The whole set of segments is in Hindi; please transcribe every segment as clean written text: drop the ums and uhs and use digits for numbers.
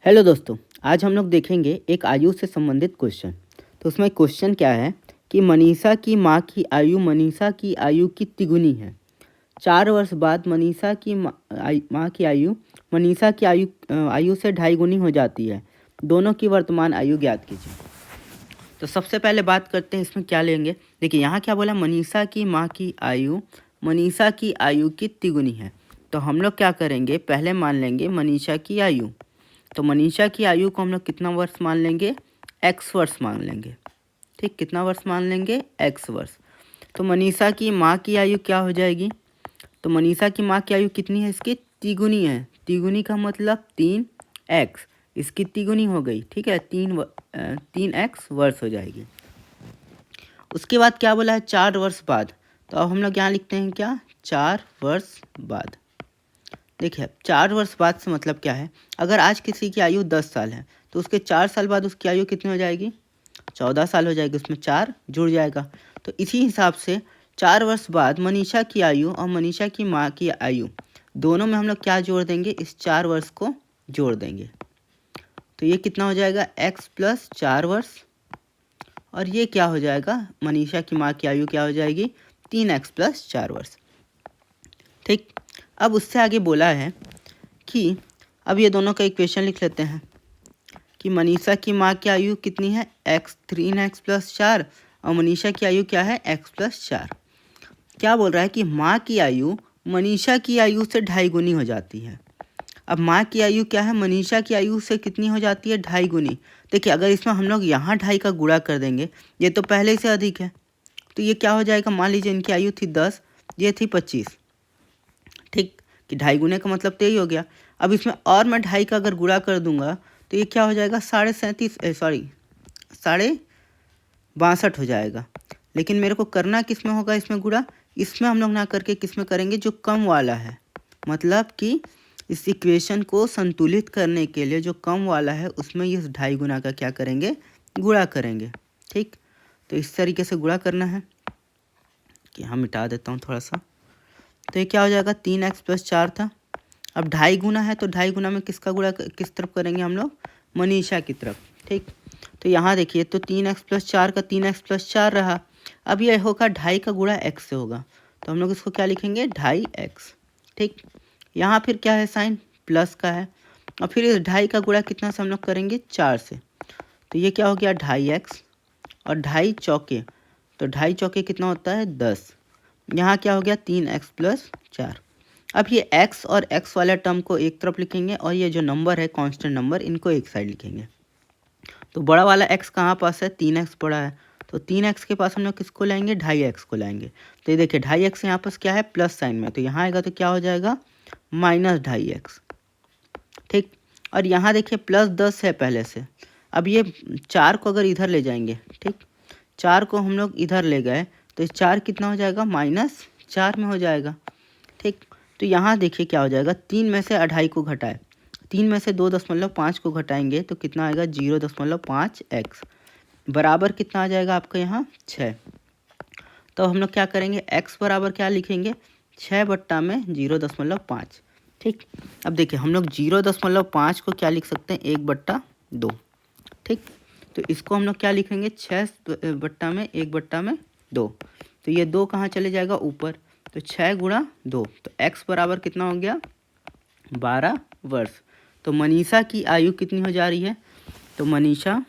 हेलो दोस्तों, आज हम लोग देखेंगे एक आयु से संबंधित क्वेश्चन। तो उसमें क्वेश्चन क्या है कि मनीषा की माँ की आयु मनीषा की आयु की तिगुनी है। 4 वर्ष बाद मनीषा की माँ की आयु मनीषा की आयु से 2.5 गुनी हो जाती है। दोनों की वर्तमान आयु ज्ञात कीजिए। तो सबसे पहले बात करते हैं इसमें क्या लेंगे। देखिए यहाँ क्या बोला, मनीषा की माँ की आयु मनीषा की आयु की तिगुनी है। तो हम लोग क्या करेंगे, पहले मान लेंगे मनीषा की आयु। तो मनीषा की आयु को हम लोग कितना वर्ष मान लेंगे, x वर्ष मान लेंगे। ठीक, कितना वर्ष मान लेंगे, x वर्ष। तो मनीषा की माँ की आयु क्या हो जाएगी, तो मनीषा की माँ की आयु कितनी है, इसकी तिगुनी है। तिगुनी का मतलब 3x, इसकी तिगुनी हो गई। ठीक है, 3x वर्ष हो जाएगी। उसके बाद क्या बोला है, 4 वर्ष बाद। तो अब हम लोग यहाँ लिखते हैं क्या, 4 वर्ष बाद। देखिए 4 वर्ष बाद से मतलब क्या है, अगर आज किसी की आयु 10 साल है तो उसके 4 साल बाद उसकी आयु कितनी हो जाएगी, 14 साल हो जाएगी। उसमें 4 जुड़ जाएगा। तो इसी हिसाब से 4 वर्ष बाद मनीषा की आयु और मनीषा की माँ की आयु दोनों में हम लोग क्या जोड़ देंगे, इस 4 वर्ष को जोड़ देंगे। तो ये कितना हो जाएगा, x + 4 वर्ष। और ये क्या हो जाएगा, मनीषा की माँ की आयु क्या हो जाएगी, 3x + 4 वर्ष। ठीक, अब उससे आगे बोला है कि अब ये दोनों का इक्वेशन लिख लेते हैं कि मनीषा की माँ की आयु कितनी है, x 3x + 4 और मनीषा की आयु क्या है, x + 4। क्या बोल रहा है कि माँ की आयु मनीषा की आयु से 2.5 गुनी हो जाती है। अब माँ की आयु क्या है, मनीषा की आयु से कितनी हो जाती है, 2.5 गुनी। देखिए अगर इसमें हम लोग यहाँ 2.5 का गुणा कर देंगे, ये तो पहले से अधिक है, तो ये क्या हो जाएगा, मान लीजिए इनकी आयु थी 10, ये थी 25। ठीक, कि 2.5 गुने का मतलब तो यही हो गया। अब इसमें और मैं 2.5 का अगर गुणा कर दूंगा तो ये क्या हो जाएगा, 62 हो जाएगा। लेकिन मेरे को करना किस में होगा, इसमें गुणा, इसमें हम लोग ना करके किस में करेंगे, जो कम वाला है। मतलब कि इस इक्वेशन को संतुलित करने के लिए जो कम वाला है उसमें इस 2.5 गुना का क्या करेंगे, गुणा करेंगे। ठीक, तो इस तरीके से गुणा करना है कि हम मिटा देता हूँ थोड़ा सा। तो ये क्या हो जाएगा, 3x + 4 था। अब 2.5 गुना है तो 2.5 गुना में किसका गुणा, किस तरफ करेंगे हम लोग, मनीषा की तरफ। ठीक, तो यहाँ देखिए तो 3x + 4 का 3x + 4 रहा। अब ये होगा 2.5 का गुणा x से होगा, तो हम लोग इसको क्या लिखेंगे, 2.5x। ठीक, यहाँ फिर क्या है, साइन प्लस का है। और फिर इस 2.5 का गुणा कितना से हम लोग करेंगे, 4 से। तो ये क्या हो गया, 2.5x और 2.5 चौके, तो 2.5 चौके कितना होता है, 10। यहाँ क्या हो गया, 3x + 4। अब ये x और x वाला टर्म को एक तरफ लिखेंगे और ये जो नंबर है कांस्टेंट नंबर, इनको एक साइड लिखेंगे। तो बड़ा वाला x कहाँ पास है, 3x बड़ा है, तो 3x के पास हम लोग किसको लाएंगे, 2.5x को लाएंगे। तो ये देखिए 2.5x यहाँ पास क्या है, प्लस साइन में, तो यहाँ आएगा तो क्या हो जाएगा, -2.5x। ठीक, और यहाँ देखिए +10 है पहले से। अब ये 4 को अगर इधर ले जाएंगे, ठीक, 4 को हम लोग इधर ले गए तो 4 कितना हो जाएगा, -4 में हो जाएगा। ठीक, तो यहाँ देखिए क्या हो जाएगा, 3 में से 2.5 को घटाए, 3 में से 2.5 को घटाएंगे तो कितना आएगा, 0.5x बराबर कितना आ जाएगा आपका यहाँ, 6। तो हम लोग क्या करेंगे, x बराबर क्या लिखेंगे, 6/0.5। ठीक, अब देखिए हम लोग 0.5 को क्या लिख सकते हैं, 1/2। ठीक, तो इसको हम लोग क्या लिखेंगे, 6/1/2। तो ये 2 कहाँ चले जाएगा, ऊपर, तो 6 × 2, तो x बराबर कितना हो गया, 12 वर्ष। तो मनीषा की आयु कितनी हो जा रही है, तो मनीषा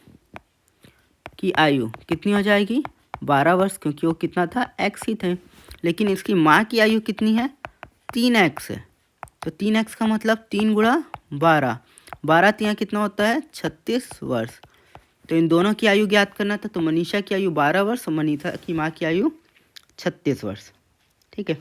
की आयु कितनी हो जाएगी, 12 वर्ष, क्योंकि वो कितना था, x ही थे। लेकिन इसकी माँ की आयु कितनी है, 3x है। तो 3x का मतलब 3 × 12, 12 तिया कितना होता है, 36 वर्ष। तो इन दोनों की आयु ज्ञात करना था, तो मनीषा की आयु 12 वर्ष और मनीषा की माँ की आयु 36 वर्ष। ठीक है।